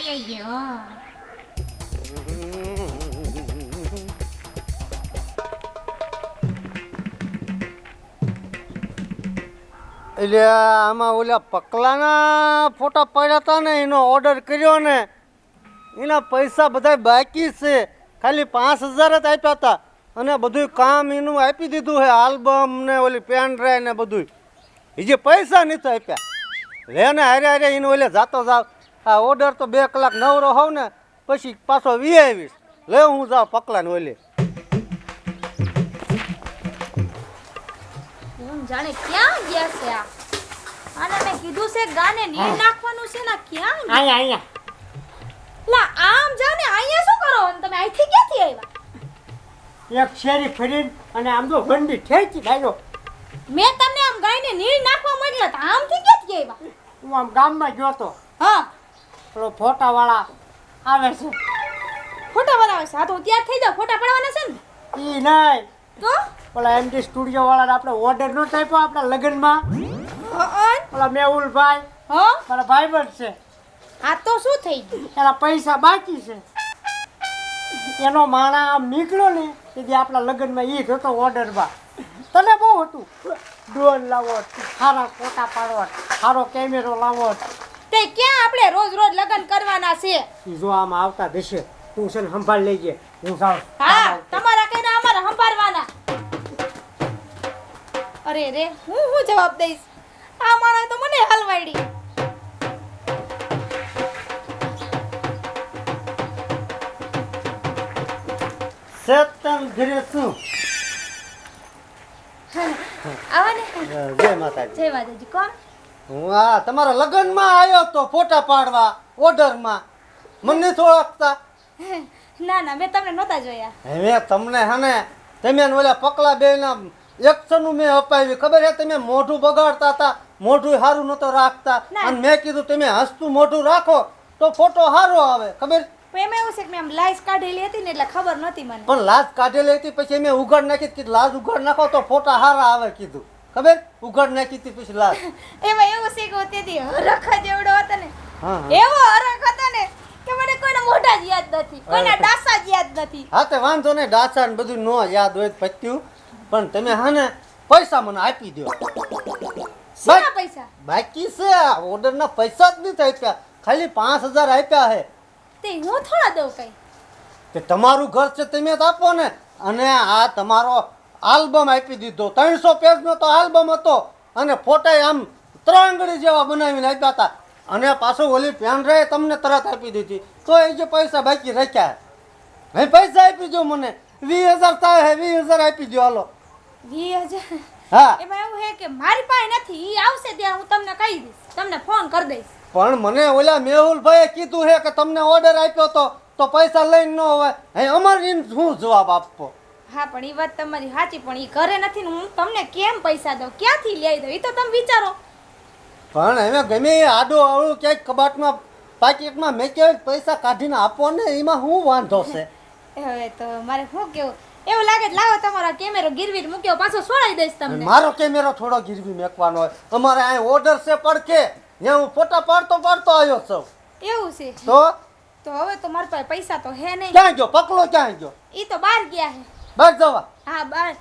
આવી ગયો. એટલે આમાં ઓલા પકલાના ફોટા પડ્યા હતા ને એનો ઓર્ડર કર્યો ને એના પૈસા બધા બાકી છે. ખાલી 5,000 જ આપ્યા હતા અને બધું કામ એનું આપી દીધું છે. આલ્બમ ને ઓલી પેન ડ્રાઈવ ને બધું એ પૈસા નથી આપ્યા. લે ને હારે હારે એને ઓલે જાતો જાવ. આ ઓર્ડર તો 2 કલાક નવરો હોવ ને પછી પાછો વી આવીશ. લે હું જાઉં પકલાને ઓલે. જાણે ક્યાં ગયા છે આ? આને મેં કીધું છે ગાને નીર નાખવાનું છે ને ક્યાં ગયા? અહીંયા લા આમ જાવ ને અહીંયા શું કરો? અને તમે અહીંથી ક્યાંથી આવ્યા? એક શેરી ફરીને અને આમ તો ગંડી ઠેકી લાગ્યો. મેં તમને આમ ગાયને નીર નાખવા મોકલ્યા હતા, આમથી ક્યાંથી આવ્યા? હું આમ ગામમાં ગયો તો હા પેલો ફોટાવાળા આવે છે ફોટા બનાવે છે. હા તો તૈયાર થઈ જાવ, ફોટા પડવાના છે ને. ઈ નહીં તો પેલા એમડી સ્ટુડિયો વાળાને આપણે ઓર્ડર નો આપ્યો આપણા લગ્નમાં. પેલા મેહુલભાઈ હા મારા ભાઈબંધ છે. આ તો શું થઈ ગયું? એના પૈસા બાકી છે. એનો માણા આમ નીકળ્યો ને તેથી આપણા લગ્નમાં ઈ હતો ઓર્ડરમાં. તને બહુ હતું ડ્રોન લાવો, સારા ફોટા પાડવો, સારો કેમેરો લાવો. તે ક્યાં આપણે રોજ રોજ લગ્ન કરવાના છે? ઈ જો આમ આવતા દેશે તું છે ને સંભાળ લેજે. હું જાઉં. હા તમારા કઈના અમારે સંભાળવાના. અરે રે હું જવાબ દઈશ? આ માણસ તો મને હલવાડી. સતમ ઘરે શું? આવા ને. જય માતાજી. જય માતાજી. કોણ? હું આ તમારા લગ્નમાં આવ્યો તો ફોટા પાડવા ઓર્ડરમાં. મને નથી ઓળખતા? ના ના મેં તમને નહોતા જોયા. હવે તમને હને તમે ને ઓલા પકલા બેના એક્શનનું મેં અપાવી. ખબર છે તમે મોઢું બગાડતા હતા, મોઢું સારું નતો રાખતા. અને મેં કીધું તમે હસતું મોઢું રાખો તો ફોટો સારો આવે. ખબર પણ એમાં એવું છે કે મેં આમ લાઈસ કાઢેલી હતી ને એટલે ખબર નહોતી મને. પણ લાજ કાઢેલી હતી પછી મેં ઉઘાડ નાખી કીધું લાજ ઉઘાડ નાખો તો ફોટા સારા આવે કીધું. ખબર ઉઘાડ નાખી હતી પછી લાજ. એમાં એવું છે કે તેથી હરખ જેવડો હતો ને, હા એવો હરખ હતો ને કે મને કોઈના મોઢા જ યાદ નથી, કોઈના ડાસા જ યાદ નથી. હા તે વાંધો નહીં, ડાસા ને બધું નો યાદ હોય પત્યું. પણ તમે હા ને પૈસા મને આપી દો. શેના પૈસા? બાકી છે ઓર્ડરના પૈસા જ નથી આપ્યા. ખાલી 5,000 આપ્યા છે. તે હું થોડા દઉં કઈ? કે તમારું ઘર છે તમે જ આપો ને. અને આ તમારો આલ્બમ આપી દીધો. 300 પેજનો તો આલ્બમ હતો અને ફોટા આમ 3 આંગળી જેવા બનાવીને આપ્યા હતા. અને પાછો ઓલી પેન ડ્રાઈવ તમને તરત આપી દીધી. તો એ જે પૈસા બાકી રાખ્યા હવે પૈસા આપી દો મને. 20,000 થાય 20,000 આપી દો હાલો. 20,000? હા એમાં એવું છે કે મારી પાસે નથી, ઈ આવશે ત્યાં હું તમને કહી દઈશ, તમને ફોન કરી દઈશ. પણ મને ઓલા મેહુલભાઈએ કીધું છે કે તમને ઓર્ડર આપ્યો તો પૈસા લઈને ન હોય. હે અમારે શું જવાબ આપવો? હા પણ ઈ વાત તમારી સાચી, પણ ઈ ઘરે નથી ને હું તમને કેમ પૈસા દઉં, ક્યાંથી લઈ દઉં, ઈ તો તમે વિચારો. પણ હવે ગમે એ આડો આવડું ક્યાંક કબાટમાં પાકીટમાં મેં કહેવાય પૈસા કાઢીને આપો ને એમાં શું વાંધો છે? હવે તો મારે શું કેવું, એવું લાગે લાવો તમારો કેમેરો ગીરવી મૂક્યો પાછો છોડાઈ દઈશ તમને. મારો કેમેરો થોડો ગીરવી મેકવાનો હોય. અમારે અહીં ઓર્ડર છે પડકે ત્યાં હું ફોટા પાડતો આવ્યો છું. એવું છે તો હવે તો મારી પાસે પૈસા તો હે નહીં. ક્યાં ગયો પકલો? ક્યાં ગયો? ઈ તો બહાર ગયા હે. બહાર જવા? હા બહાર.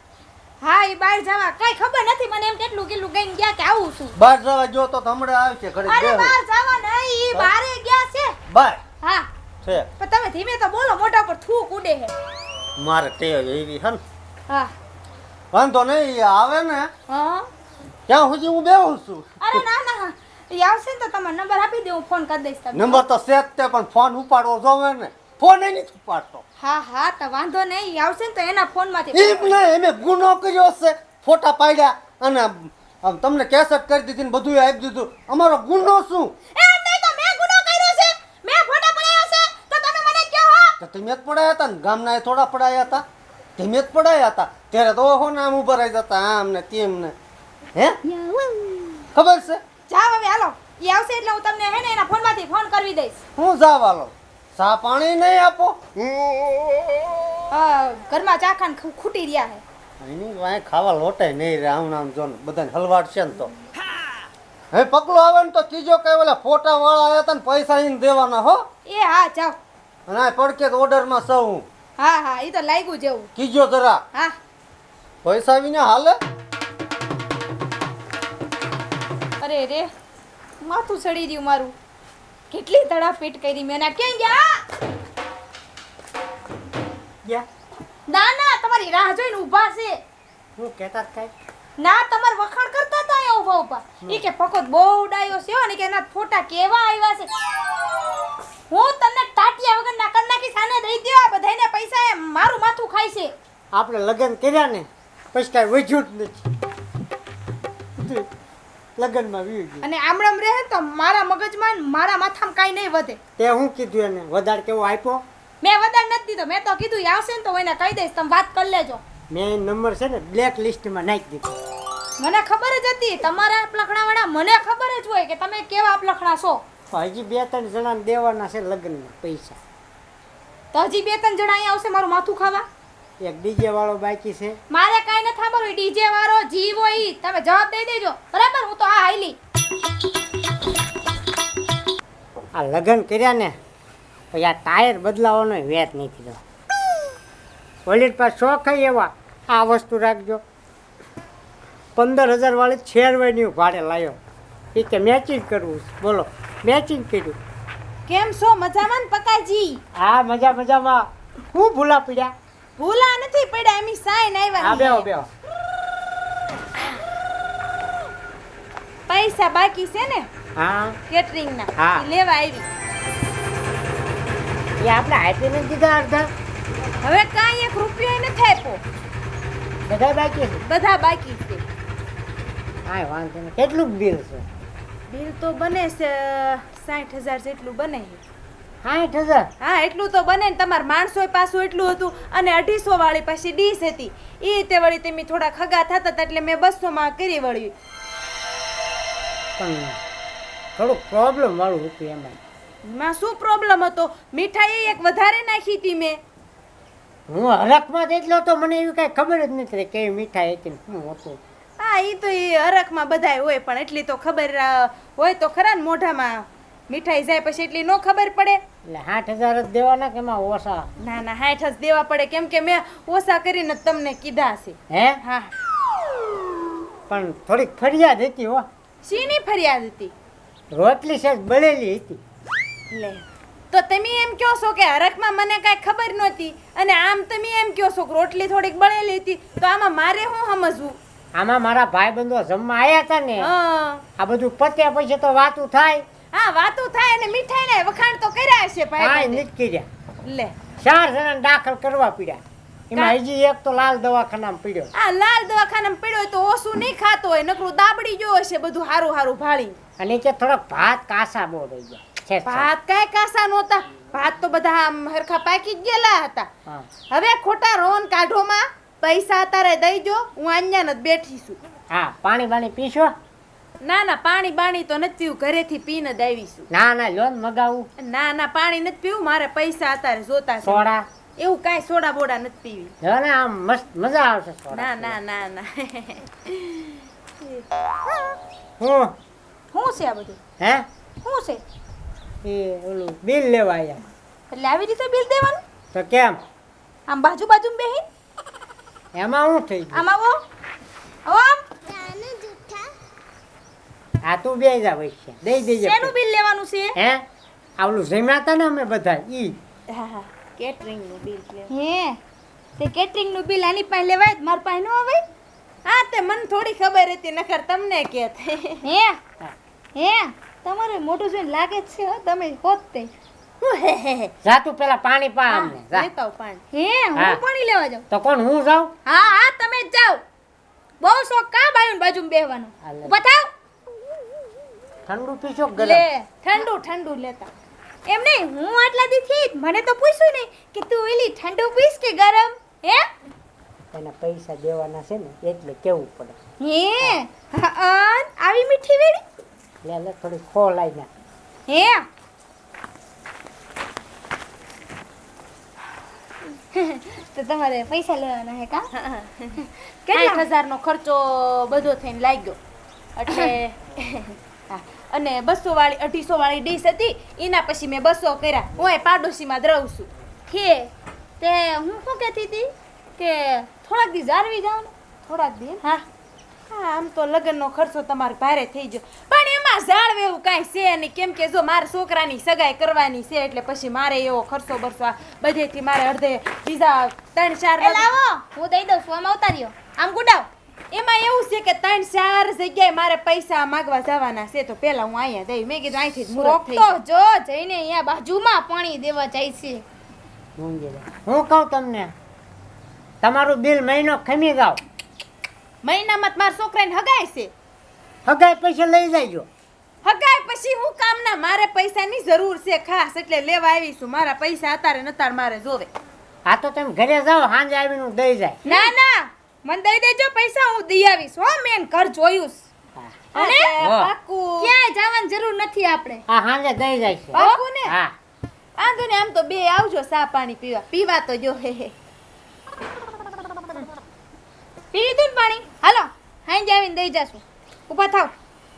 હા ઈ બહાર જવા કઈ ખબર નથી મને, એમ કેટલું કેટલું ગઈને ગયા કે આવું છું. બહાર જવા જો તો હમણાં આવશે ઘડી. અરે બહાર જવા નહીં, ઈ બહારે ગયા છે. બાય હા છે. પણ તમે ધીમે તો બોલો, મોઢા પર થૂક ઉડે હે. મારે ટેવ એવી હે ને. હા વાંધો નહીં આવે ને હા ત્યાં સુધી હું બેહું છું. અરે ના ના ઈ આવશે ને તો તમારો નંબર આપી દે, હું ફોન કરી દઈશ તમને. નંબર તો સેટ તે પણ ફોન ઉપાડવો જોવે ને. ફોન એ નથી ઉપાડતો. હા હા તો વાંધો નહીં, ઈ આવશે ને તો એના ફોનમાંથી એમ નહીં, એમે ગુનો કર્યો છે. ફોટા પાડ્યા અને આમ તમને કેસેટ કરી દીધી ને બધું આપી દીધું. અમારો ગુનો શું? એમ નહીં તો મેં ગુનો કર્યો છે, મેં ફોટા પડાયા છે તો તમે મને કહો. તો તમે જ પડાયા હતા ને ગામના થોડા પડાયા હતા? તમે જ પડાયા હતા ત્યારે તો ઓહો નામ ઉભા રહી જતા આમ ને તેમ ને. હે ખબર છે? જાવ હવે હાલો, ઈ આવશે એટલે હું તમને હે ને એના ફોનમાંથી ફોન કરી દઈશ. હું જાવાલો ચા પાણી નહીં આપો? ઘરમાં ચાખાન ખૂટી રહ્યા છે. એની વાંય ખાવા લોટાય નહીં રે. આમ નામ જો ને બધાને હલવાડ છે ને તો હવે પકલો આવે ને તો કીજો કે ઓલા ફોટા વાળા આવ્યા હતા ને પૈસા એને દેવાના હો. એ હા જાઓ. અને આ પડકે ઓર્ડરમાં સૌ હા હા એ તો લાગ્યું જેવું. કીજો જરા હા પૈસા વિના હાલે. અરે રે માથું સડી રહ્યું મારું. કેટલી તડાપીટ કરી મેં ના ક્યાં ગયા? ગયા ના ના તમારી રાહ જોઈને ઊભા છે. હું કહેતા કઈ ના તમાર વખાણ કરતા હતા અહીંયા ઊભા ઊભા. ઈ કે પકોત બહુ ડાયો છે અને કે એના ફોટા કેવા આવ્યા છે. હું તમને ટાટિયા વગર ના કર નાખી સાને દઈ દો. આ બધાયને પૈસા એ મારું માથું ખાય છે. આપણે લગ્ન કર્યા ને પછી કાંઈ વધ્યું જ નથી. લગ્નમાં વી ગયું અને આમળમ રહે તો મારા મગજમાં ને મારા માથામાં કાંઈ નહીં વધે. તે હું કીધું એને વધારે કેવો આપ્યો. મેં વધારે નથી દીધો. મેં તો કીધું ઈ આવશે ને તો હું એને કહી દઈશ તમે વાત કરી લેજો. મેં નંબર છે ને બ્લેક લિસ્ટમાં નાખી દીધો. મને ખબર જ હતી તમારા અપલખણાવાળા. મને ખબર જ હોય કે તમે કેવા અપલખણા છો. હજી 2-3 જણાને દેવાના છે લગ્નના પૈસા. તો હજી 2-3 જણા અહીંયા આવશે મારું માથું ખાવા. એક ડીજે વાળો બાકી છે. મારે કાંઈ નથી ખબર હોય. ડીજે વાળો જીવ હોય ઈ તમે જવાબ દઈ દેજો બરાબર. હું તો આ હાઈલી આ લગ્ન કર્યા ને પછી આ ટાયર બદલાવાનો વેત નહીં થયો. વોલેટ પર શોખ એવા આ વસ્તુ રાખજો. 15,000 વાળી શેરવાની ભાડે લાવ્યો. એ કે મેચિંગ કરવું છે. બોલો મેચિંગ કર્યું. કેમ છો? મજામાં ને પકાજી? હા મજામાં. હું ભૂલા પડ્યા. ભૂલા નથી પડ્યા. એમી સાઈન હા આવ્યા. બેહો પૈસા બાકી છે ને હા કેટરિંગ ના. હા. ઈ લેવા આવી. એ આપણે આપીને દીધા અડધા. હવે કાંઈ 1 રૂપિયો નથી આપ્યો. બધા બાકી છે. બધા બાકી છે. હા વાંધો નહીં. કેટલું બિલ છે? બિલ તો બને છે 60,000 જેટલું બને છે. 60,000. હા એટલું તો બને ને. તમારા માણસોય પાછું એટલું હતું અને 250 વાળી પાછી ડીશ હતી. એ તે વળી તમે થોડા ખગા થતા હતા એટલે મેં 200 માં કરી વળી. પણ થોડુંક પ્રોબ્લેમ વાળું હતું એમાં. માં શું પ્રોબ્લેમ હતો? મીઠાઈ એક વધારે નાખી હતી મેં. હું હરખમાં એટલો તો મને એવી કાંઈ ખબર જ નથી રહી કેવી મીઠાઈ હતી ને શું હતું. હા એ તો એ હરખમાં બધાય હોય પણ એટલી તો ખબર હોય તો ખરા ને. મોઢામાં મીઠાઈ જાય પછી એટલી નો ખબર પડે. એટલે 60,000 જ દેવાના કે એમાં ઓછા? ના ના 60 જ દેવા પડે કેમ કે મેં ઓછા કરીને જ તમને કીધા છે. હે હા પણ થોડીક ફરિયાદ હતી હો. શીની ફરિયાદ હતી? રોટલી સેજ બળેલી હતી. લે તો તમે એમ કહો છો કે હરખમાં મને કાંઈ ખબર નહોતી અને આમ તમે એમ કહો છો કે રોટલી થોડીક બળેલી હતી તો આમાં મારે શું સમજવું? આમાં મારા ભાઈબંધો જમવા આવ્યા હતા ને. હા આ બધું પત્યા પછી તો વાતું થાય. હા વાતું થાય અને મીઠાઈ ને વખાણ તો કર્યા હશે કાંઈ ભાઈ. નથી કર્યા. લે 4 જણાને દાખલ કરવા પડ્યા. એમાં હજી એક તો લાલ દવાખાનામાં પડ્યો. આ લાલ દવાખાનામાં પડ્યો હોય તો ઓછું નહીં ખાતો હોય નકરું દાબડી ગયો હશે બધું હારું ભાળી. અને કે થોડોક ભાત કાસા બહુ રહી ગયા. છે ભાત કાંઈ કાસા નહોતા. ભાત તો બધા આમ હરખા પાકી જ ગયેલા હતા. હા. હવે ખોટા રોન કાઢોમાં પૈસા તારે દઈ જો. હું અહીંયા જ બેઠી છું. હા પાણી બાણી પીશો? ના ના પાણી બાણી તો નથી પીવું. ઘરેથી પીને જ આવીશું. ના લોન મગાવું. ના ના પાણી નથી પીવું. મારે પૈસા અત્યારે જોતા છે. સોડા? એવું કાંઈ સોડા બોડા નથી પીવી. જો ને આમ મસ્ત મજા આવશે સોડા. ના ના ના ના હું શું છે આ બધું? હે શું છે? એ ઓલું બિલ લેવા આવ્યા. એટલે આવી રીતે બિલ દેવાનું? તો કેમ આમ બાજુ બેહીન એમાં શું થઈ ગયું? આમ આવો આવો આમ. આ તું બે જા વૈશ્ય દઈ દેજે. શેનું બિલ લેવાનું છે? હે આવલું જમ્યા હતા ને અમે બધા ઈ. હા હા કેટરિંગ નું બિલ લેવું. હે તે કેટરિંગ નું બિલ આની પાસે લેવાય માર પાસે ન આવે? હા તે મને થોડી ખબર હતી નકર તમને કહેત. હે હે તમારે મોટું જોઈને લાગે જ છે હો તમે હોત તે. જા તું પેલા પાણી પા અમને જા. લેતા આવ પાણી. હે હા. હું પાણી લેવા જાઉં? તો કોણ હું જાઉં? હા હા તમે જ જાઓ. બહુ શોખ કા બાયું બાજુમાં બેહવાનો. હાલે. ઊભા થાવ. ઠંડુ પીશો કે લે ગરમ? ઠંડુ લેતા. એમ નહીં હું આટલા દીથી મને તો પૂછ્યું નહીં કે તું એલી ઠંડુ પીસ કે ગરમ? હે એના પૈસા દેવાના છે ને એટલે કેવું પડે. હે આવી મીઠી વેડી. લે થોડી ખોલ આવી ના. હે તો તમારે પૈસા લેવાના હે કા? કેટલા 60,000 નો ખર્ચો બધો થઈને લાગ્યો એટલે હા અને 200 વાળી 250 વાળી ડીશ હતી એના પછી મેં 200 કર્યા હું અહીં પાડોશીમાં જ રહું છું હે તે હું શું કહેતી હતી કે થોડાક દી જાળવી જાવ ને થોડાક દી હા હા આમ તો લગ્નનો ખર્ચો તમારે ભારે થઈ ગયો પણ એમાં જાળવે એવું કાંઈ છે નહીં કેમ કે જો મારા છોકરાની સગાઈ કરવાની છે એટલે પછી મારે એવો ખર્ચો બરસો બધેથી મારે અડધે બીજા 3-4 લાવો હું દઈ દઉં છું આમ આવતા રહ્યો આમ ગુડાવ એમાં એવું છે કે 3-4 જગ્યાએ મારે પૈસા માંગવા જવાના છે તો પેલા હું અહીંયા દઈ મેં કીધું અહીંથી જ મુહૂર્ત થઈ તો જો જઈને અહીંયા બાજુમાં પાણી દેવા જાય છે હું કહું તમને તમારું બિલ મહિનો ખમી જાવ મહિનામાં તો મારા છોકરાને હગાય છે હગાઈ પૈસા લઈ જાયજો હગાય પછી હું કામના મારે પૈસાની જરૂર છે ખાસ એટલે લેવા આવી છું મારા પૈસા અતારે નતાર મારે જોવે હા તો તમે ઘરે જાઓ સાંજે આવીને હું દઈ જાય ના ના મને દઈ દેજો પૈસા હું દઈ આવીશ હો મેન ઘર જોયું છે. અને વાહ. પાકું ક્યાંય જવાની જરૂર નથી આપણે હા સાંજે દઈ જાય છે પાકું ને હા વાંધો ને આમ તો બે આવજો ચા પાણી પીવા તો જો હે પી લીધું ને પાણી હાલો હાઈ આવીને દઈ જાશું ઊભા થાવ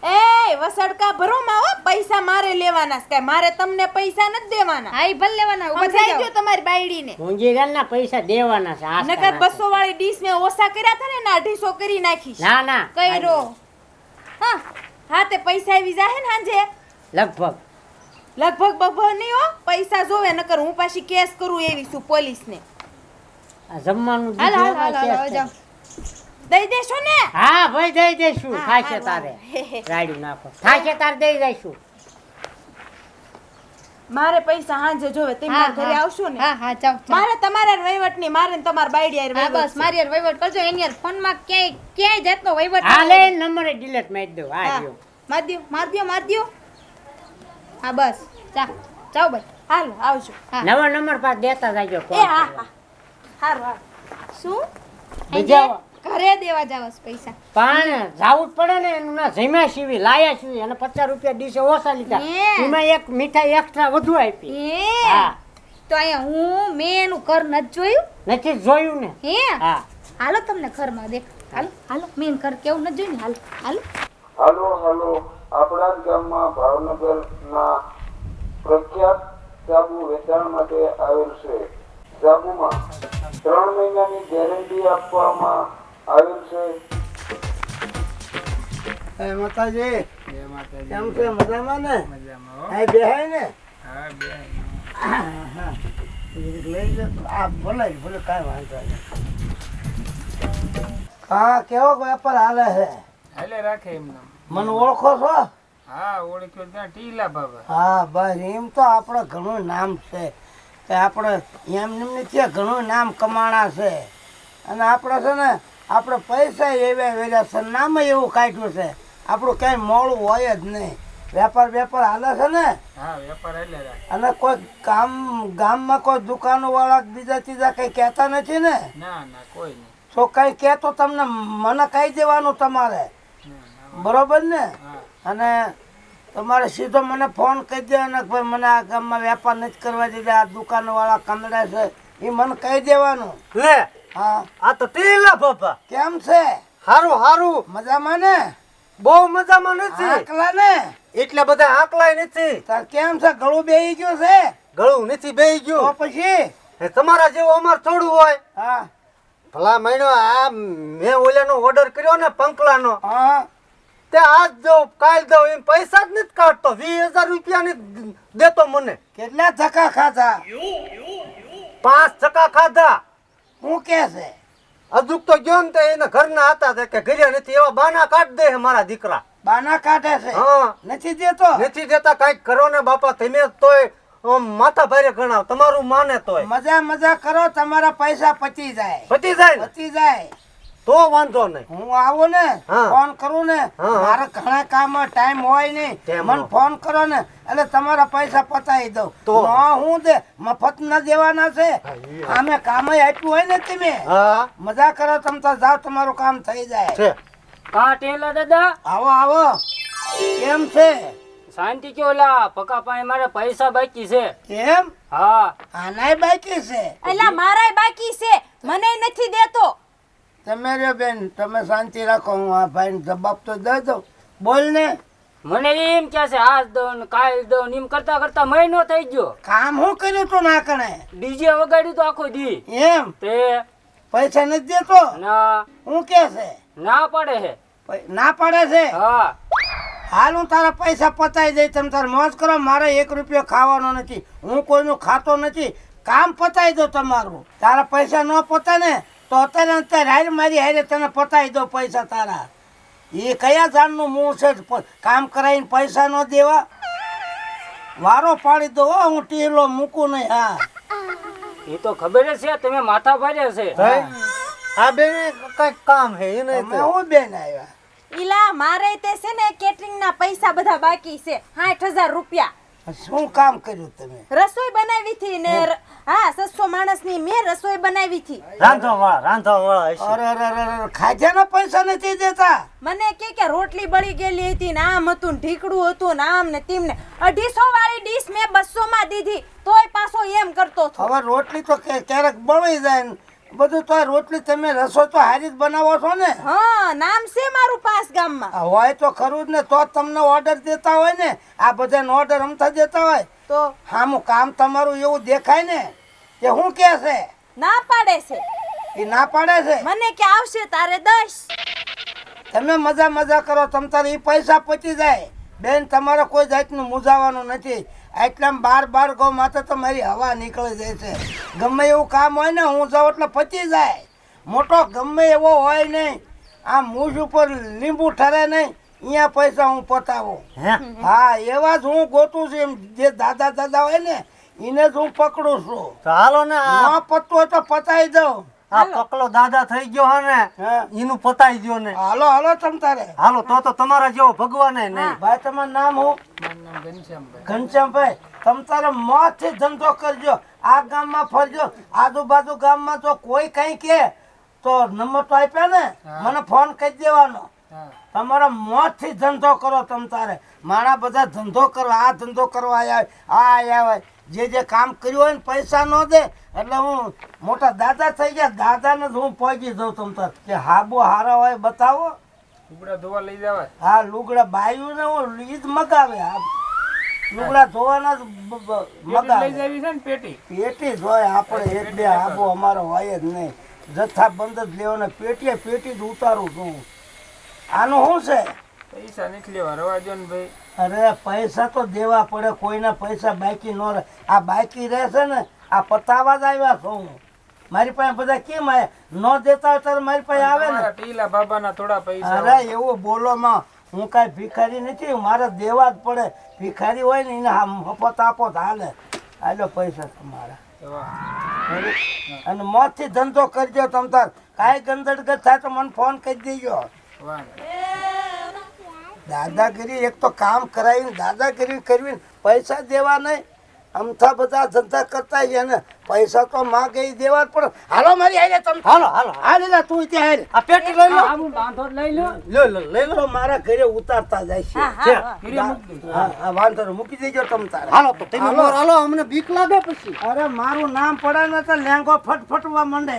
એ વસડકા ભરો માં હો પૈસા મારે લેવાના છે કાંઈ મારે તમને પૈસા નથી દેવાના હાઈ ભલ લેવાના ઊભા થઈ સમજાઈ જાઓ ગયો તમારી બાયડીને મુંજીરાના પૈસા દેવાના છે આસ્તા નકર નથી. 200 વાળી ડીશ મેં ઓછા કર્યા હતા ને 250 કરી નાખીશ ના ના કર્યો હા હા તે પૈસા આવી જાહે ને હાંજે લગભગ લગભગ બભર નહીં હો પૈસા જોવે નકર હું પાછી કેસ કરું એવી છું પોલીસને આ જમવાનું હાલો દીધું હાલો એમાં હાલો કેસ જાઓ દઈ દેશો ને હા ભાઈ દઈ દઈશું હા, થાશે હારું, તારે હારું. રાડ્યું નાખો થાશે તારે દઈ દઈશું મારે પૈસા હાંજે જોવે તમે મારા ઘરે આવશો ને હા હા જાઓ જાઓ. મારે તમારા વહીવટ ની મારે ને તમારા બાયડી હારે હા વહીવટ બસ છે. મારી યાર વહીવટ કરજો એની યાર ફોનમાં ક્યાંય જાતનો વહીવટ હા ના લે હોય. નંબરે ડિલીટ મારી દો હા હા. રહ્યો માર દ્યો હા બસ જાઓ ભાઈ હાલો આવજો હા નવો નંબર પાસ દેતા જાજો એ હા હા હારું હારું શું બીજા ઘરે દેવા જાવ પૈસા પણ જાવું જ પડે ને એનું ના જમ્યા સીવી લાયા સીવી અને 50 રૂપિયા ડીશે ઓછા લીધા હે. એમાં એક મીઠાઈ એક્સ્ટ્રા વધુ આપી હે હા તો અહીંયા મેં એનું ઘર નથી જોયું નથી જોયું ને હે હા હાલો તમને ઘરમાં દેખ હાલો હાલો મેં એનું ઘર કેવું નથી જોયું ને હાલો હાલો હાલો હાલો આપણા જ ગામમાં ભાવનગરના પ્રખ્યાત સાબુ વેચાણ માટે આવેલ છે સાબુમાં 3 મહિનાની ગેરંટી આપવામાં આવેલ છે એ માતાજી કેમ છે મજામાં ને આ બેહાય ને હા લઈ લે આ ભલે ભલે કાંઈ વાંધો નહીં હા કેવો વેપાર હાલે છે હાલે રાખે એમને મને ઓળખો છો હા ઓળખ્યો ત્યાં ટીલા બાબા હા બસ એમ તો આપણે ઘણું નામ છે કે આપણે એમ ત્યાં ઘણું નામ કમાણા છે અને આપણે છે ને આપણે પૈસા એવા વેર્યા છે નામ એવું કાઢ્યું છે આપણું ક્યાંય મોડું હોય જ નહીં વેપાર હાલે છે ને હા વેપાર હાલે રાખે અને કોઈ ગામમાં કોઈ દુકાનોવાળા બીજા ત્રીજા કંઈ કહેતા નથી ને ના ના કોઈ નહીં તો કંઈ કહેતો તમને મને કહી દેવાનું તમારે બરોબર ને હા અને તમારે સીધો મને ફોન કરી દેવાનો કે ભાઈ મને આ ગામમાં વેપાર નથી કરવા દીધા આ દુકાનવાળા કંદડા છે એ મને કહી દેવાનું લે હા આ તો ટીલા બાપા કેમ છે હારું હારું મજામાં ને બહુ મજામાં નથી આકલા ને એટલે બધા આકલાય નથી તાર કેમ છે ગળું બેહી ગયું છે ગળું નથી બેહી ગયું તો પછી તમારા જેવું અમાર થોડું હોય હા ભલા મહિનો આ મેં ઓલાનો ઓર્ડર કર્યો ને પંકલાનો હા તે આજ દો કાલ દો એમ પૈસા જ નથી કાઢતો 20,000 રૂપિયા ની દેતો મને કેટલા ધક્કા ખાધા 5 ધક્કા ખાધા હું કે છે અજુક તો ગયો ને તે એના ઘરના હતા તે કે ઘરે નથી એવા બાના કાઢ દે છે મારા દીકરા બાના કાઢે છે હા નથી દેતા કાંઈક કરો ને બાપા તમે તોય માથા ભારે ગણાવ તમારું માને તોય મજા કરો તમારા પૈસા પતી જાય તો વાંધો નહીં હું આવું ને ફોન કરું ને મારે ઘણા કામ ટાઈમ હોય નહીં મને ફોન કરો ને એટલે તમારા પૈસા પતાવી દઉં તો હું દે મફત ના દેવાના છે આમે કામ આપ્યું હોય ને તમે મજા કરો તમે તો જાઓ તમારું કામ થઈ જાય કા ટેલા દાદા આવો કેમ છે શાંતિ કે ઓલા પકા પાણી મારે પૈસા બાકી છે કેમ હા આનાય બાકી છે એલા મારાય બાકી છે મને નથી દેતો તમે રે બેન તમે શાંતિ રાખો હું આ ભાઈને જવાબ તો દઈ દઉં બોલ ને મને એમ કે છે આજ દો ને કાલ દો ને એમ કરતા કરતા મહિનો થઈ ગયો. કામ હું કર્યું તું ના કણે ડીજે વગાડ્યું તો આખો દી. એમ તે પૈસા નથી દેતો ના હું કે છે ના પાડે છે. ના પાડે છે હા હાલ હું તારા પૈસા પતાવી દઈ તમે તારે મોજ કરો મારે 1 રૂપિયો ખાવાનો નથી હું કોઈનું ખાતો નથી કામ પતાવી દો તમારું તારા પૈસા ન પતા ને તો અત્યારે હારે મારી હારે તને પતાવી દો પૈસા તારા એ કયા જાણનું મું છે કામ કરાવીને પૈસા ન દેવા વારો પાડી દો હો, હું ટીલો મૂકું નહીં. હા એ તો ખબર જ છે તમે માથા ભાર્યા છે. ભાઈ આ બેને કઈક કામ હે એને તમે હું બેન આવ્યા ઈલા મારે તે છે ને કેટરિંગ ના પૈસા બધા બાકી છે 60,000 રૂપિયા. શું કામ કર્યું તમે રસોઈ બનાવી થી ને હા 600 માણસની મેં રસોઈ બનાવી થી. રાંધવા હશે. અરે અરે અરે ખાજાના પૈસા નથી દેતા મને કે રોટલી બળી ગયેલી હતી ને આમ હતું ને ઢીકડું હતું ને આમ ને તેમ ને 250 વાળી ડીશ મેં 200 માં દીધી તોય પાછો એમ કરતો હતો. હવે રોટલી તો ક્યારેક બળી જાય ને બધું તો રોટલી તમે રસોઈ તો હારી જ બનાવો છો ને હા નામ છે મારું પાસ ગામમાં. આ હોય તો ખરું જ ને તો જ તમને ઓર્ડર દેતા હોય ને આ બધાને ઓર્ડર અમથા દેતા હોય તો હામું કામ તમારું એવું દેખાય ને કે શું કે છે ના પાડે છે એ ના પાડે છે મને કે આવશે તારે 10. તમે મજા કરો તમ તારે એ પૈસા પચી જાય બેન તમારે કોઈ જાતનું મૂંઝાવાનું નથી એટલામાં બાર ગૌ માથે તો મારી હવા નીકળી જાય છે ગમે એવું કામ હોય ને હું જાઉં એટલે પચી જાય મોટો ગમે એવો હોય નહીં આ મૂછ ઉપર લીંબુ ઠરે નહીં અહીંયા પૈસા હું પતાવું હા એવા જ હું ગોતું છું એમ જે દાદા હોય ને એને જ હું પકડું છું ચાલો ને ન પતતું હોય તો પતાવી દઉં આ પકલો દાદા થઈ ગયો હે ને હા એનું પતાઈ ગયો ને હાલો તમ તારે હાલો તો તમારા જેવો ભગવાન નહીં. ભાઈ તમારું નામ હું મારું નામ ઘનશ્યામભાઈ. ઘનશ્યામભાઈ તમ તારે મોજથી ધંધો કરજો આ ગામમાં ફરજો આજુબાજુ ગામમાં તો કોઈ કઈ કે તો નંબર તો આપ્યા ને મને ફોન કરી દેવાનો હા તમારા મોજથી ધંધો કરો તમ તારે માણા બધા ધંધો કરવા આ ધંધો કરવા આવ્યા જે કામ કર્યું હોય ને પૈસા ન દે એટલે હું મોટા દાદા થઈ ગયા દાદાને જ હું પહોંચી દઉં તમ તાર કે હાબો હારા હોય બતાવો કુકડા ધોવા લઈ જવાય. હા લુગડા બાયું ને હું ઈ જ મગાવે આ લુગડા ધોવાના જ પેટી લઈ મગાવે જાવી છે ને પેટી. પેટી જ હોય આપણે 1-2 આબો અમારો હોય જ નહીં જથ્થા બંધ જ લેવાના પેટી જ ઉતારું છું આનું શું છે પૈસા નથી લેવા રવા દો ને ભાઈ. અરે પૈસા તો દેવા પડે કોઈના પૈસા બાકી ન રહે આ બાકી રહેશે ને આ પતાવા જ આવ્યા છો હું મારી પાસે બધા કેમ આવ્યા ન દેતા હોય ત્યારે મારી પાસે આવે ને તમારા ટીલા બાબાના થોડા પૈસા અરે એવું બોલોમાં હું કાંઈ ભિખારી નથી મારે દેવા જ પડે ભિખારી હોય ને એને મફત આપો તો હાલો પૈસા તમારા એવા. અને મોતથી ધંધો કરજો તમ તાર કાંઈ ગંદડગત થાય તો મને ફોન કરી દેજો વાહ. દાદાગીરી એક તો કામ કરાવીને દાદાગીરી કરવી પૈસા દેવા નહીં અમથા બધા ધંધા કરતા છે ને પૈસા તો માગે ઈ દેવા જ પડે હાલો મારી હારે તમે હાલો હાલે તું ત્યાં હારે આ પેટી લઈ લો. આ હું બાંધો જ લઈ લો. લઈ લો. તો મારા ઘરે ઉતારતા જાય છે હા વાંધો નહીં, મૂકી દેજો તમે તારે હાલો તો તમે મોર હાલો અમને બીક લાગે પછી. અરે મારું નામ પડે ને તો લેંગો ફટફટવા માંડે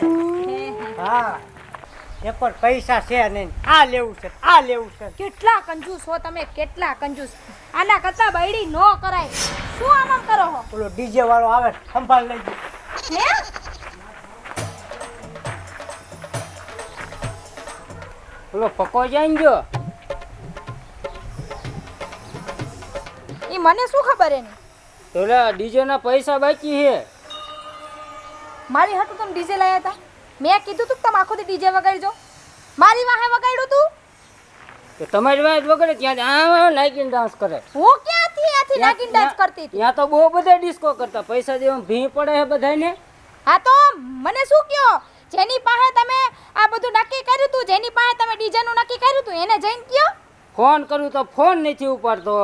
હા એ પણ પૈસા છે નહીં આ લેવું છે કેટલા કંજૂસ હો તમે, કેટલા કંજૂસ. આના કરતા બૈડી નો કરાય. શું આમ કરો હો? પેલો ડીજે વાળો આવે સંભાળ લેજો. હે પેલો પકો જાય ગયો. ઈ મને શું ખબર એની? પેલા ડીજે ના પૈસા બાકી છે. મારી હાટુ તમે ડીજે લાયા હતા? મેં કીધું તું કે તમે આખો દી ડીજે વગાડજો. મારી વાહે વગાડ્યું તું? તો તમારી વાત વગર ત્યાં આમ નાખીને ડાન્સ કરે. હું ક્યાંથી નાગીન ડાન્સ કરતી હતી? ત્યાં તો બહુ બધા ડિસ્કો કરતા પૈસા દેવા ભી પડે છે બધાને. હા તો મને શું કયો? જેની પાસે તમે આ બધું નક્કી કર્યું તું, જેની પાસે તમે ડીજે નું નક્કી કર્યું તું, એને જઈને કયો. ફોન કરું તો ફોન નથી ઉપાડતો.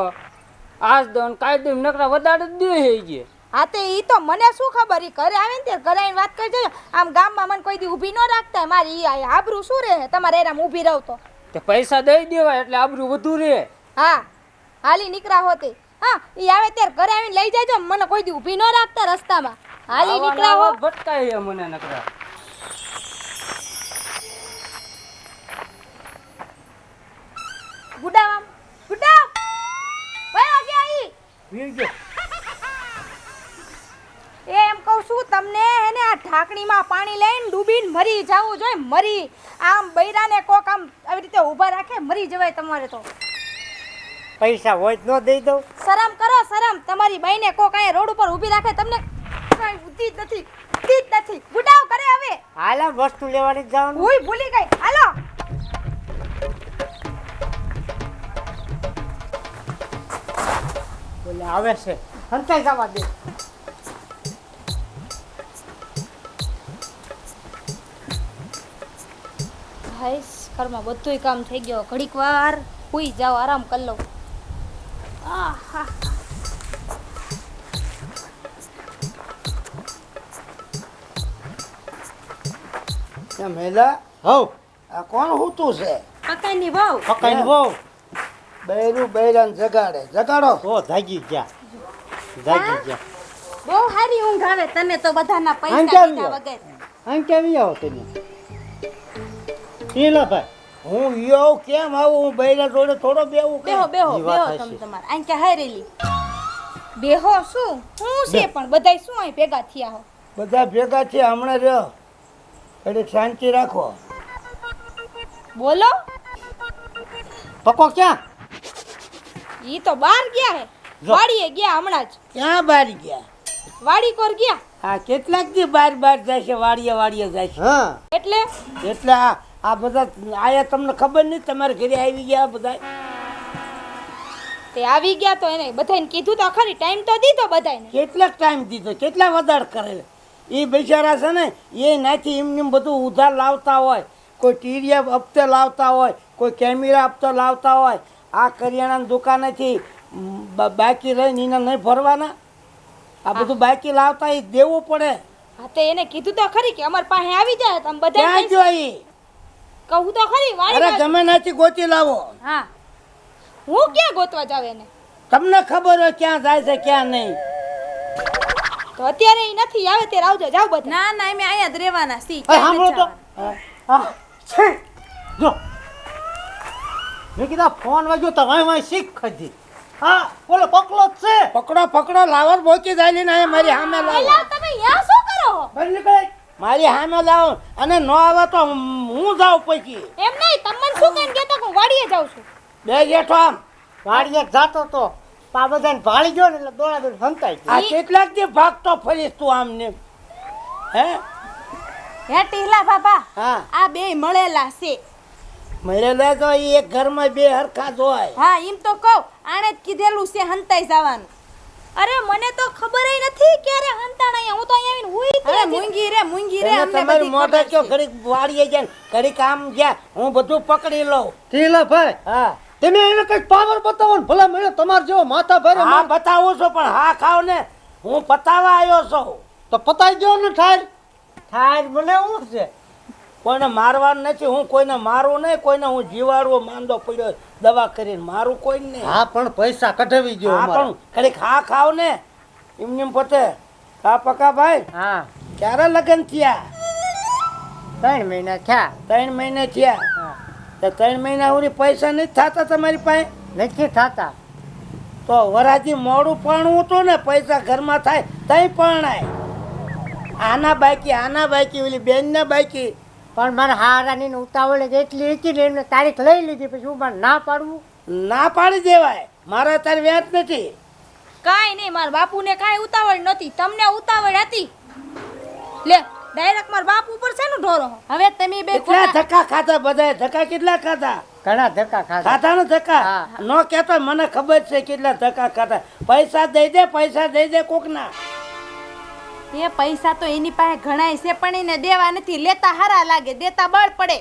આજ દોન કાલ દો નકરા વધારે જ દે છે. હા તે ઈ તો મને શું ખબર, ઈ ઘરે આવે ને તે ઘરે આવીને વાત કરજો. આમ ગામમાં મને કોઈ દી ઊભી ન રાખતા. મારી ઈ આબરૂ શું રહે તમારે એરામ ઊભી રહો તો? તે પૈસા દઈ દેવાય એટલે આબરૂ વધુ રહે. હા હાલી નીકળા હોતી. હા ઈ આવે ત્યારે ઘરે આવીને લઈ જાયજો. મને કોઈ દી ઊભી ન રાખતા રસ્તામાં. હાલી નીકળા હો. ભટકાય છે મને નકરા. ગુડાવ આમ ગુડાવ. લઈ ગયો એ એમ કહું છું તમને એને આ ઢાંકણીમાં પાણી લઈને ડૂબીને મરી જાવું જોઈએ મરી આમ બૈરાને કોક આમ આવી રીતે ઊભા રાખે મરી જવાય તમારે તો પૈસા હોય તો ન દઈ દઉં શરમ કરો શરમ તમારી બાઈને કોક અહીંયા રોડ ઉપર ઊભી રાખે તમને કાંઈ બુદ્ધિ જ નથી ગુડાવ કરે હવે હાલ આમ વસ્તુ લેવાની જ જવાનું હુંય ભૂલી ગઈ હાલો બોલે આવે છે હંતાઈ જવા દે હાઈસ ઘરમાં બધુંય કામ થઈ ગયો ઘડીક વાર હુઈ જાઓ આરામ કરી લઉં આહા એ મહિલા હવ આ કોણ હોતું છે કાકાની વહુ પકાઈને બહુ બૈરું બૈરાને જગાડો ઓ જાગી ગયા જાગી ગયા બહુ સારી ઊંઘ આવે તને તો બધાના આમ પૈસા કેમ દીધા લ્યો? વગર આમ કેમ આવો તમે પીલા ભાઈ હું યો કેમ આવું હું બૈરા જોડે થોડો બેવું કે બેહો બેહો ઈ વાત બેહો હાચી. તમે તમારે આઈ કે હારેલી બેહો શું હું છે પણ બધાય શું અહીં ભેગા થયા હો બધા ભેગા છે હમણાં રહ્યો એટલે શાંતિ રાખો બોલો પકો ક્યાં ઈ તો બહાર ગયા હે જો. વાડીએ ગયા હમણાં જ ક્યાં બહાર ગયા વાડી કોર ગયા આ કેટલાક દી બાર જાય છે વાડીએ જાય છે હા એટલે એટલે આ બધા આયા તમને ખબર નહીં તમારે ઘરે આવી ગયા બધા તે આવી ગયા તો એને બધાને કીધું તો ખરી ટાઈમ તો દીધો બધાને કેટલાક ટાઈમ દીધો કેટલા વધાર કરે એ બિચારા છે ને એ નાથી એમને બધું ઉધાર લાવતા હોય કોઈ ટીરિયા હપ્તે લાવતા હોય કોઈ કેમેરા હપ્તો લાવતા હોય આ કરિયાણાની દુકાનેથી બાકી રહીને એને નહીં ભરવાના આ બધું બાકી લાવતા એ દેવું પડે હા તે એને કીધું તો ખરી કે અમાર પાસે આવી જાય તમે બધા ક્યાં જો એ કહું તો ખરી અરે વાડી ગમે નાથી ગોતી લાવો હા હું ક્યાં ગોતવા જાવ એને તમને ખબર હોય ક્યાં જાય છે ક્યાં નહીં તો અત્યારે ઈ નથી આવે ત્યારે આવજો જાવ બધા ના ના અમે અહીંયા જ રહેવાના સી એ સાંભળો તો હા છે જો મેં કીધા ફોન વાગ્યો તો વાય શીખ ખાધી હા બોલો પકલો જ છે પકડો લાવો બોકી જાય ને અહીંયા મારી સામે લાવો એલા તમે યા શું કરો છો? બહાર નીકળ મારી સામે લાવો અને ન આવે તો હું જાઉં પછી એમ નહીં તમને શું કહીને કહેતા કે હું વાડીએ જાઉં છું બે જેઠો આમ વાડીએ જાતો તો પા બધાને ભાળી ગયો ને એટલે દોડા દોડ સંતાઈ ગયો આ કેટલાક દી ભાગતો ફરીશ તું આમ ને હે હે ટીલા બાબા હા આ બે મળેલા છે મળેલા તો ઈ એક ઘરમાં બે હરખા જ હોય હા એમ તો કહું આણે જ કીધેલું છે હંતાઈ જવાનું અરે મને તો ખબર ય નથી ક્યારે હંતાણ અહીંયા હું તો અહીંયા આવીને હુઈ અરે મૂંગી રે તમે અમને તમારી બધી મોઢે ખબર કયો છે. ઘડીક વાળીએ જાય ઘડીક આમ ગયા હું બધું પકડી લઉં ટીલા ભાઈ હા તમે એને કઈક પાવર બતાવો ને ભલા મળ્યો તમારે જેવો માથા ભારે હા બતાવું છું પણ હા ખાવ ને હું પતાવા આવ્યો છું તો પતાઈ ગયો ને ઠાર થાય મને શું છે કોઈને મારવાનું નથી હું કોઈને મારું નહીં કોઈને હું જીવાડવો માંદો પડ્યો દવા કરીને મારું કોઈ નહીં હા પણ પૈસા કઢાવી ગયો હા અમારા. પણ ઘડીક હા ખાવ ને એમને પોતે ખા પકા ભાઈ હા ક્યારે લગ્ન થયા 3 મહિના થયા 3 મહિને થયા હા તો 3 મહિના સુધી પૈસા નથી થતા તમારી પાસે નથી થતા તો વરાજી મોડું પણ હતું ને પૈસા ઘરમાં થાય તઈ પરણાય આના બાકી ઓલી બેનના બાકી પણ મારે હારાની ઉતાવળ જ એટલી હતી ને એમને તારીખ લઈ લીધી પછી હું પણ ના પાડવું ના પાડી દેવાય મારા તાર વ્યાજ નથી કાંઈ નહીં મારા બાપુને કાંઈ ઉતાવળ નથી તમને ઉતાવળ હતી લે ડાયરેક્ટ મારા બાપ ઉપર છે ને ઢોરો હવે તમે બે કેટલા ધક્કા ખાધા બધાય ધક્કા કેટલા ખાધા ઘણા ધક્કા ખાધા ખાધા ને ધક્કા હા. ન કહેતો મને ખબર છે કેટલા ધક્કા ખાધા પૈસા દઈ દે કોકના એ પૈસા તો એની પાસે ઘણાય છે પણ એને દેવા નથી લેતા હારા લાગે દેતા બળ પડે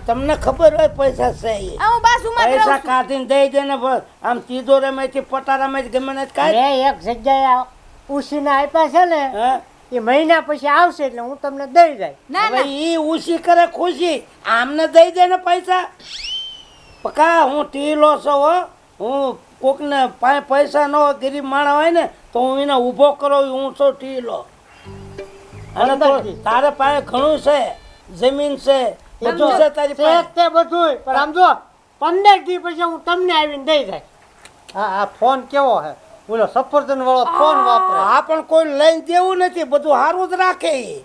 તમને ખબર હોય પૈસા છે એ. આ હું બાજુમાં જ રહું પૈસા છું. કાઢીને દઈ દે ને બસ આમ સીધો રમેથી પટારામાં જ ગમે ને કાઢ મેં એક જગ્યાએ ઉછીને આપ્યા છે ને હા એ મહિના પછી આવશે એટલે હું તમને દઈ જાય ના હવે ના ઈ ઉછી કરે ખુશી આમને દઈ દે ને પૈસા પકા હું ટીલો છો હો હું કોકને પૈસા ન હોય ગરીબ માણસ હોય ને તો હું એને ઊભો કરો હું છું ટીલો અને તો તારે પાસે ઘણું છે જમીન છે બધું છે તારી છે પાસે તે બધું પણ આમ જો 15 દી પછી હું તમને આવીને દઈ જાય હા આ ફોન કેવો છે ઓલો સફરજન વાળો ફોન વાપરે. આ પણ કોઈ લઈને દેવું નથી, બધું સારું જ રાખે ઈ.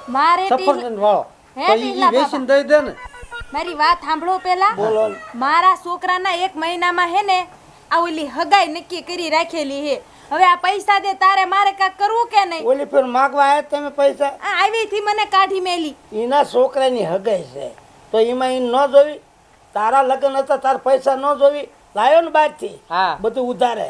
મારે સફરજન વાળો હે તો ઢીલા ઈ વેચીને દઈ દે ને. મારી વાત સાંભળો પેલા. બોલો ને. મારા છોકરાના 1 મહિનામાં હે ને આ ઓલી હગાઈ નક્કી કરી રાખેલી હે. હવે આ પૈસા દે તારે મારે કાંઈક કરવું કે નહીં? ઓલી ફેર માગવા આવ્યા તમે પૈસા? આ આવીથી મને કાઢી મેલી. એના છોકરાની હગાઈ છે તો એમાં ઈ ન જોવી? તારા લગ્ન હતા તાર પૈસા ન જોવી? લાયો ને બહારથી હા. બધું ઉધારે,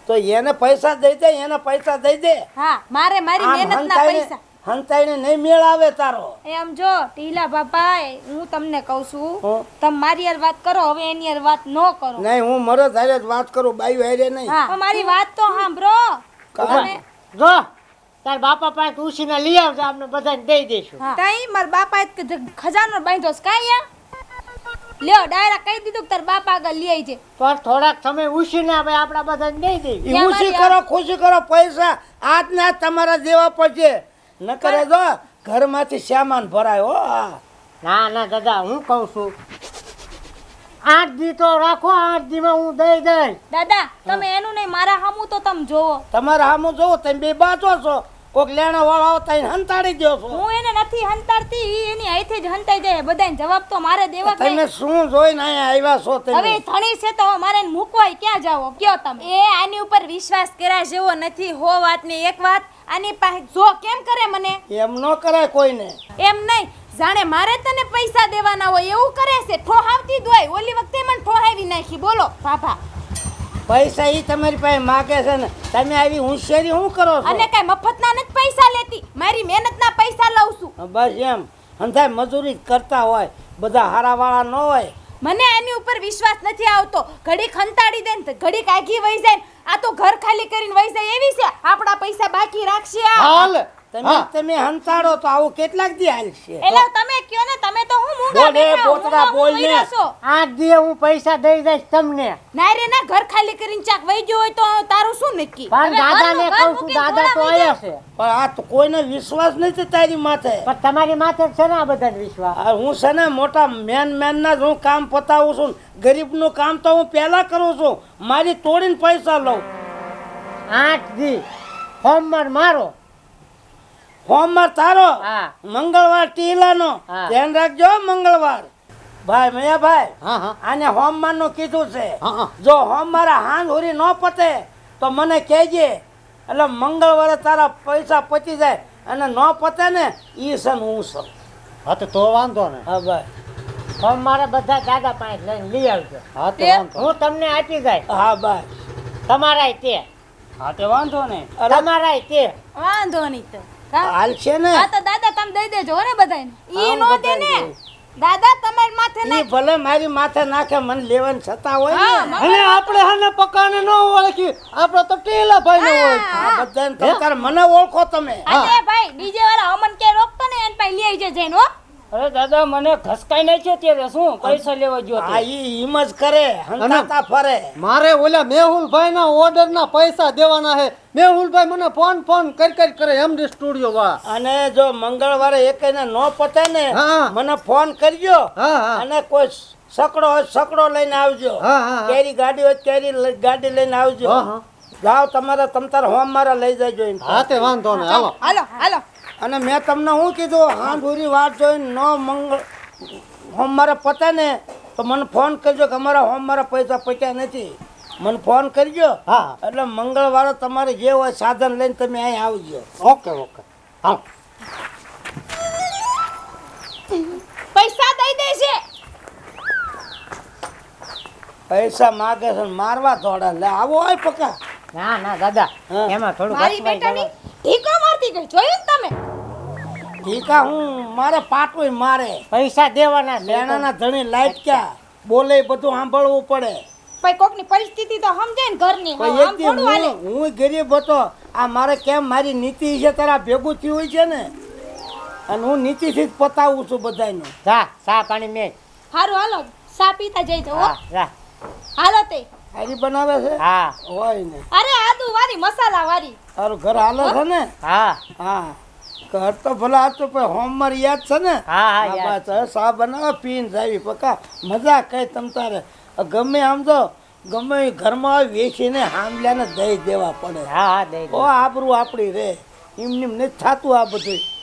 તો એને પૈસા દઈ દે, એને પૈસા દઈ દે. હા મારે મારી આમ મહેનતના પૈસા. હંતાઈને નહીં મેળ આવે તારો. એમ જો ટીલા બાપા હું તમને કહું છું હં? તમે મારી યાર વાત કરો, હવે એની યાર વાત ન કરો. નહીં, હું મરદ હારે જ વાત કરું, બાયું હારે નહીં. હા મારી વાત તો સાંભળો. તમે જો તાર બાપા પાસે ઉછીને લઈ આવજો, આપણે બધાને દઈ દઈશું. તઈ મારા બાપા ખજાનો બાંધ્યો છે કાંઈ યા? લ્યો ડાયરા કહી દીધું કે તાર બાપા આગળ લઈ આવજે. પણ થોડાક સમય ઉછીને આપણે આપણા બધાને દઈ દઈશું. ઈ ખુશી કરો, ખુશી કરો, પૈસા આજ ને આજ તમારા દેવા પડશે. ન કરે જો ઘરમાંથી સામાન ભરાય હો. હા ના ના દાદા, હું કહું છું 8 દી તો રાખો, 8 દીમાં હું દઈ દઈ. દાદા તમે એનું નહીં મારા હામું તો તમે જોવો. તમારા સામું જોવો, તમે બે બાચો છો, કોક લેણા વાળો આવતા એને હંતાડી દો છો. હું એને નથી હંતાડતી, ઈ એની હાથે જ હંતાઈ જાય. બધાને જવાબ તો મારે દેવા જ તમે નહીં. શું જોઈને અહીંયા આવ્યા છો હવે તમે? ધણી છે તો હવે મારે એને મૂકવાય ક્યાં જાવો કયો તમે? એ આની ઉપર વિશ્વાસ કર્યા જેવો નથી. હો વાત ને એક વાત આની પાસે જો કેમ કરે મને એમ ન કરાય કોઈને. એમ નહીં, જાણે મારે તને પૈસા દેવાના હોય એવું કરે છે. ઠોહાવતી જ હોય. ઓલી વખતે મને ઠોહાવી નાખી. બોલો બાપા. પૈસા ઈ તમારી પાસે માગે છે ને તમે આવી હોશિયારી શું કરો છો? અને કઈ મફતના નથી પૈસા લેતી, મારી મહેનતના પૈસા લઉં છું. બસ એમ હંધાય મજૂરી જ કરતા હોય, બધા હારાવાળા ન હોય. મને આની ઉપર વિશ્વાસ નથી આવતો. ઘડીક હંતાડી દે ને ઘડીક આગી વહી જાય ને આ તો ઘર ખાલી કરીને વહી જાય એવી છે. આપણા પૈસા બાકી રાખશે આ. હાલ તમે હંતાડો તો આવું કેટલાક દી હાલશે? એલા તમે કયો ને, તમે તો હું મૂંગા બોલ એ બેઠા, પોતડા હું બોલ ને. વહીરા છો. 8 દી હું પૈસા દઈ દઈશ તમને. ના રે ના, ઘર ખાલી કરીને ચાક વહી ગયો હોય તો તારું શું નક્કી? પણ હવે દાદાને ઘરનું ઘર કહું છું, મૂકીને દાદા તો થોડા વહી આયા છે. પણ આ તો કોઈને વિશ્વાસ નથી તારી માથે. પણ તમારી માથે જ છે ને આ બધાને વિશ્વાસ. આ હું છે ને મોટા મેન ના જ હું કામ પતાવું છું. ગરીબનું કામ તો હું પહેલા કરું છું, મારી તોડીને પૈસા લઉં. 8 દી હોમવર્ક મારો. સોમવાર તારો, હા. મંગળવાર ટીલાનો. હા. ધ્યાન રાખજો મંગળવાર. ભાઈ મૈયાભાઈ, હા હા આને હોમવાર નું કીધું છે. હા, હા. જો હોમવારે હાંજ હોરી ન પતે તો મને કહેજે, એટલે મંગળવારે તારા પૈસા પતી જાય. અને ન પતે ને ઈ સન હું છું. હા તો વાંધો ને. હા ભાઈ. સોમવારે બધા દાદા પાસે લઈને લઈ આવજો. હા તો વાંધો. હું તમને આપી જાય. હા ભાઈ. તમારાય તે, હા તે વાંધો ને. તમારાય તે. વાંધો નહીં તો હા? હાલ છે ને હા તો દાદા તમે દઈ દેજો હો ને બધાને. ઈ આમ નો દે બધાને ને દે. દાદા તમારી માથે ઈ ના. ભલે મારી માથે નાખે, મને લેવાની છતાં હોય હા, ને. અને આપણે હાને પકાને ન ઓળખી, આપણે તો ટેલા ભાઈ ને ઓળખી. આ બધાને તો તારે મને ઓળખો તમે. અરે ભાઈ ડીજે વાળા અમન કે રોકતો ને એને પાસે લઈ આવજે જઈને હો. અરે દાદા મને ઘસકાઈ નાખ્યો ત્યારે શું પૈસા લેવા ગયો આ ઈ ઈમ જ કરે, હંતાતા ફરે. મારે ઓલા મેહુલભાઈ ના ઓર્ડર ના પૈસા દેવાના છે. મેહુલભાઈ મને ફોન કરી કરે એમડી સ્ટુડિયો વાળા. અને જો મંગળવારે એકેયને ન પતે ને હા. મને ફોન કરજો. હા હા અને કોઈ સકડો હોય સકડો લઈને આવજો. હા, હા. કેરી ગાડી હોય કેરી ગાડી લઈને આવજો. હા, હા. જાઓ તમારે તમતાર હોમ મારા લઈ જજો એમ. હા તે વાંધો ને. હાલો હાલો હાલો. અને મેં તમને શું કીધું, હાંડુરી વાત જોઈને હોમ મારા પતે ને તો મને ફોન કરજો કે અમારા હોમ મારા પૈસા પત્યા નથી. મને ફોન કરજો. હા. એટલે મંગળવારે તમારે જે હોય સાધન લઈને તમે અહીં આવજો. Okay okay. હાલો પૈસા દઈ દેશે. પૈસા માગે છે ને મારવા થોડા. લે આવો હોય પકા. ના ના દાદા, હા. એમાં થોડું મારી ઘસવાઈ બેટાની જવા. ઢીકો મારતી ગઈ જોયું ને તમે? ઠીકા હું મારે પાટું મારે. પૈસા દેવાના છે. લેણાના ધણી લાઈટ ક્યાં બોલે એ બધું સાંભળવું પડે. ભાઈ કોકની પરિસ્થિતિ તો સમજાય ને ઘરની. પણ આમ એક દી થોડું હાલે. હું ગરીબ હતો. આ મારે કેમ મારી નીતિ છે તારા ભેગું થયું હોય છે ને, અને હું નીતિથી જ પતાવું છું બધાને. જા ચા પાણી મેં. હારું હાલો સા પીતા જઈજો હો. હા જા. હાલો તે. હારી બનાવે છે હા હોય ને. અરે આદુ વારી મસાલા વારી. તારું ઘર હાલે છે ને? હા હા ઘર તો ભલે હતું પણ હોમવાર યાદ છે ને? હા, હા, યાદ બસ હવે સા બનાવે પીને જાવી પકા મજા કઈ તમ તારે. ગમે આમ તો ગમે એ ઘરમાં વેચીને હામલાને દઈ દેવા પડે. હા હા દઈ દો. ઓ આબરૂ આપણી રે એમને નથી થતું આ બધું.